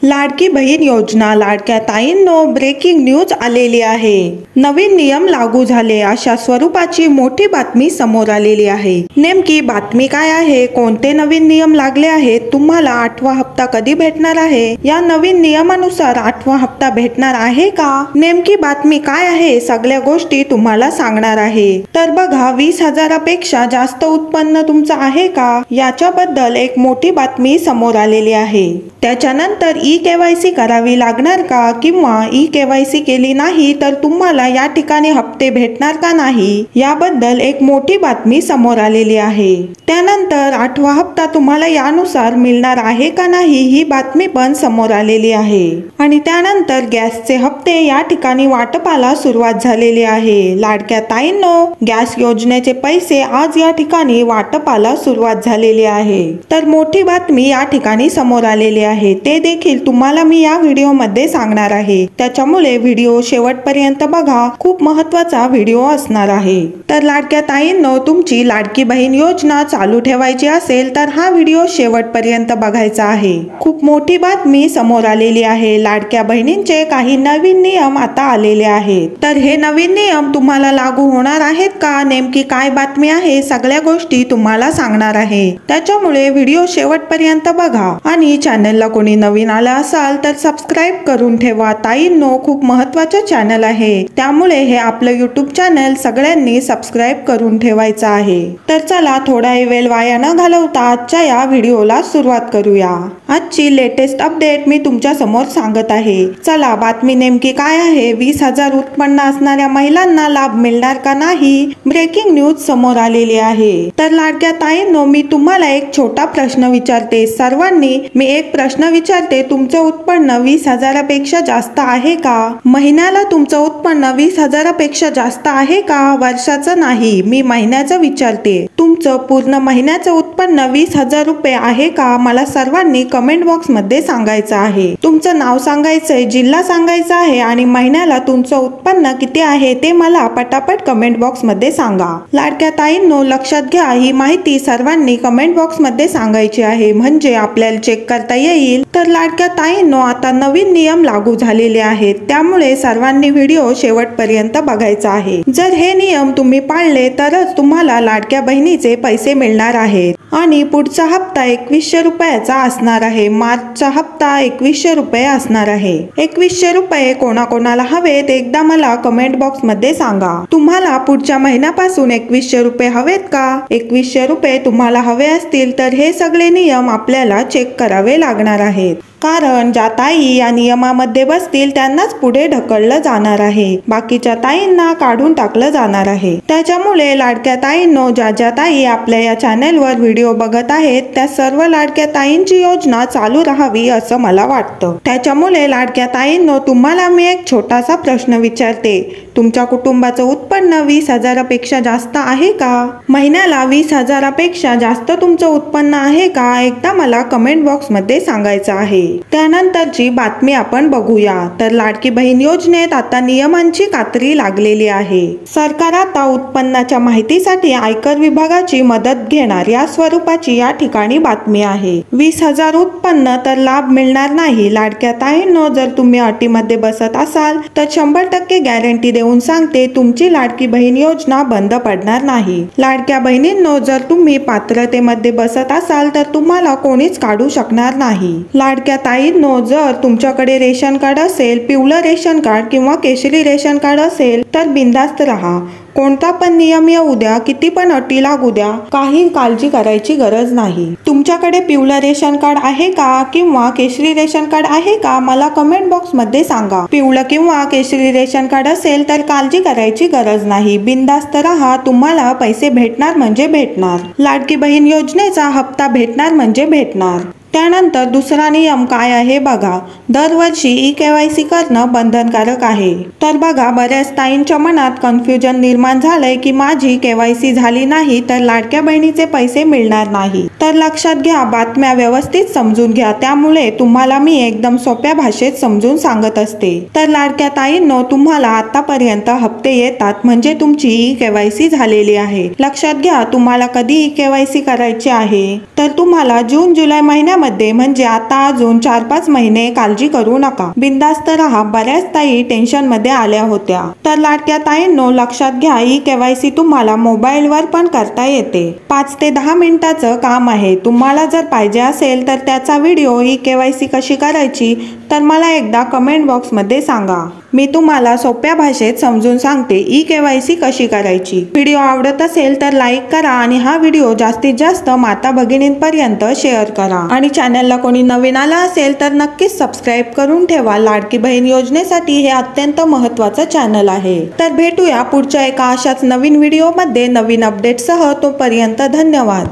लाडकी बहीण योजना लाडक्या ताईंनो breaking news आलेली आहे। नवीन नियम लागू झाले अशा स्वरूपाची मोठी बातमी समोर आलेली आहे। नेमकी बातमी काय आहे, कोणते नवीन नियम लागले आहेत, तुम्हाला 8वा हप्ता कधी भेटणार आहे, या नवीन नियमानुसार 8वा हप्ता भेटणार आहे का, नेमकी बातमी काय आहे, सगळ्या गोष्टी तुम्हाला सांगणार आहे। तर बघा, 20,000 पेक्षा जास्त उत्पन्न तुमचं आहे का, याच्याबद्दल एक मोठी बातमी समोर आलेली आहे। त्याच्यानंतर ई-केवायसी करावी लागणार का, किंवा ई-केवायसी केली नाही तर तुम्हाला या ठिकाणी हप्ते भेटणार का नाही, याबद्दल एक मोठी बातमी समोर आलेली आहे। त्यानंतर 8वा हप्ता तुम्हाला यानुसार मिळणार आहे का नाही, ही बातमी पण समोर आलेली आहे। आणि त्यानंतर गॅसचे हप्ते या ठिकाणी वाटपाला सुरुवात झालेली आहे। लाडक्या ताईंनो, गॅस योजनेचे पैसे आज या ठिकाणी वाटपाला सुरुवात झालेली आहे। तर मोठी बातमी या ठिकाणी समोर आलेली आहे, ते देखील तुम्हाला मी या व्हिडिओ मध्ये सांगणार आहे। त्याच्यामुळे व्हिडिओ शेवटपर्यंत बघा, खूप महत्त्वाचा व्हिडिओ असणार आहे। तर लाडक्या ताईंनो, तुमची लाडकी बहीण योजना चालू ठेवायची असेल तर हा व्हिडिओ शेवटपर्यंत बघायचा आहे। खूप मोठी बातमी समोर आलेली आहे। लाडक्या बहिणींचे काही नवीन नियम आता आलेले आहेत। तर हे नवीन नियम तुम्हाला लागू होणार आहेत का, नेमकी काय बातमी आहे, सगळ्या गोष्टी तुम्हाला सांगणार आहे। त्याच्यामुळे व्हिडिओ शेवटपर्यंत बघा आणि चॅनलला कोणी नवीन आला असाल तर सबस्क्राइब करून ठेवा। ताईंनो, खूप महत्त्वाचं चॅनल आहे, त्यामुळे हे आपलं यूट्यूब चॅनल सगळ्यांनी सबस्क्राइब करून ठेवायचं आहे। तर चला, थोडा वेळ वाया न घालवता आजच्या या व्हिडिओला सुरुवात करूया। आजची लेटेस्ट अपडेट मी तुमच्या समोर सांगत आहे। चला, बातमी नेमकी काय आहे, 20,000 उत्पन्न असणाऱ्या महिलांना लाभ मिळणार का नाही, ब्रेकिंग न्यूज समोर आलेली आहे। तर लाडक्या ताईंनो, मी तुम्हाला एक छोटा प्रश्न विचारते, सर्वांनी मी एक प्रश्न विचारते, तुमचं उत्पन्न 20,000 पेक्षा जास्त आहे का, महिन्याला तुमचं उत्पन्न 20,000 पेक्षा जास्त आहे का, वर्षाचं नाही, मी महिन्याचं विचारते, तुमचं पूर्ण महिन्याचं उत्पन्न 20,000 रुपये आहे का, मला सर्वांनी कमेंट बॉक्स मध्ये सांगायचं आहे। तुमचं नाव सांगायचंय, जिल्हा सांगायचा आहे आणि महिन्याला तुमचं उत्पन्न किती आहे ते मला पटापट कमेंट बॉक्स मध्ये सांगा। लाडक्या ताईंनो, लक्षात घ्या, ही माहिती सर्वांनी कमेंट बॉक्स मध्ये सांगायची आहे, म्हणजे आपल्याला चेक करता येईल। तर लाडक्या ताईंनो, आता नवीन नियम लागू झालेले आहेत, त्यामुळे सर्वांनी व्हिडिओ शेवटपर्यंत बघायचा आहे। जर हे नियम तुम्ही पाळले तरच तुम्हाला लाडक्या बहिणीचे पैसे मिळणार आहेत। आणि पुढचा हप्ता 2100 रुपयाचा असणार आहे। मार्चचा हप्ता 2100 रुपये असणार आहे। 2100 रुपये कोणाकोणाला हवेत एकदा मला कमेंट बॉक्स मध्ये सांगा। तुम्हाला पुढच्या महिन्यापासून 2100 रुपये हवेत का, 2100 रुपये तुम्हाला हवे असतील तर हे सगळे नियम आपल्याला चेक करावे लागणार आहेत, कारण ज्या ताई या नियमामध्ये बसतील त्यांनाच पुढे ढकललं जाणार आहे, बाकीच्या ताईंना काढून टाकलं जाणार आहे। त्याच्यामुळे लाडक्या ताईंनो, ज्या ताई आपल्या या चॅनलवर व्हिडिओ बघत आहेत त्या सर्व लाडक्या ताईंची योजना चालू राहावी असं मला वाटतं। त्याच्यामुळे लाडक्या ताईंनो, तुम्हाला मी एक छोटासा प्रश्न विचारते, तुमच्या कुटुंबाचं उत्पन्न 20,000 पेक्षा जास्त आहे का, महिन्याला 20,000 पेक्षा जास्त तुमचं उत्पन्न आहे का, एकदा मला कमेंट बॉक्स मध्ये सांगायचं आहे। त्यानंतरची बातमी आपण बघूया। तर लाडकी बहीण योजनेत आता नियमांची कात्री लागलेली आहे। सरकार आता उत्पन्नाच्या माहितीसाठी आयकर विभागाची मदत घेणार, या स्वरूपाची या ठिकाणी बातमी आहे। 20,000 उत्पन्न तर लाभ मिळणार नाही। लाडक्या ताईंनो, जर तुम्ही अटीमध्ये बसत असाल तर 100% गॅरंटी देऊन सांगते, तुमची लाडकी बहीण योजना बंद पडणार नाही। लाडक्या बहिणींनो, जर तुम्ही पात्रतेमध्ये बसत असाल तर तुम्हाला कोणीच काढू शकणार नाही। लाडक्या ताईंनो, जर तुमच्याकडे रेशन कार्ड असेल, पिवळं रेशन कार्ड किंवा केशरी रेशन कार्ड असेल तर बिंदास्त राहा। कोणता पण नियम येऊ द्या, किती पण अटी लागू द्या, काही काळजी करायची गरज नाही। तुमच्याकडे पिवळं रेशन कार्ड आहे का किंवा केशरी रेशन कार्ड आहे का, मला कमेंट बॉक्स मध्ये सांगा। पिवळं किंवा केशरी रेशन कार्ड असेल तर काळजी करायची गरज नाही, बिंदास्त राहा, तुम्हाला पैसे भेटणार म्हणजे भेटणार। लाडकी बहीण योजनेचा हप्ता भेटणार म्हणजे भेटणार। त्यानंतर दुसरा नियम काय आहे बघा, दरवर्षी ई-केवायसी करणं बंधनकारक आहे। तर बघा, बऱ्याच ताईंच्या मनात कन्फ्युजन निर्माण झालंय की माझी केवायसी झाली नाही तर लाडक्या बहिणीचे पैसे मिळणार नाही। तर लक्षात घ्या, बातम्या व्यवस्थित समजून घ्या, त्यामुळे तुम्हाला मी एकदम सोप्या भाषेत समजून सांगत असते। तर लाडक्या ताईंनो, तुम्हाला आतापर्यंत हप्ते येतात म्हणजे तुमची ई-केवायसी झालेली आहे। लक्षात घ्या, तुम्हाला कधी ई-केवायसी करायची आहे तर तुम्हाला जून जुलै महिन्यामध्ये सध्यामध्ये म्हणजे आता अजून 4-5 महिने काळजी करू नका, बिंदास्त राहा. बऱ्याच ताई टेन्शन मध्ये आल्या होत्या. तर लाडक्या ताईंनो, लक्षात घ्या, ही केवायसी तुम्हाला मोबाईलवर पण करता येते. 5 ते 10 मिनिटाचं काम आहे. तुम्हाला जर पाहिजे असेल तर त्याचा व्हिडिओ ही केवायसी कशी करायची तर मला एकदा कमेंट बॉक्स मध्ये सांगा. मी तुम्हाला सोप्या भाषेत समजून सांगते ई केवायसी कशी करायची. व्हिडिओ आवडत असेल तर लाईक करा आणि हा व्हिडिओ जास्तीत जास्त माता भगिनींपर्यंत शेअर करा. आणि चॅनलला कोणी नवीन आला असेल तर नक्कीच सबस्क्राईब करून ठेवा. लाडकी बहीण योजनेसाठी हे अत्यंत महत्त्वाचं चॅनल आहे. तर भेटूया पुढच्या एका अशाच नवीन व्हिडिओ मध्ये नवीन अपडेटसह. तोपर्यंत धन्यवाद.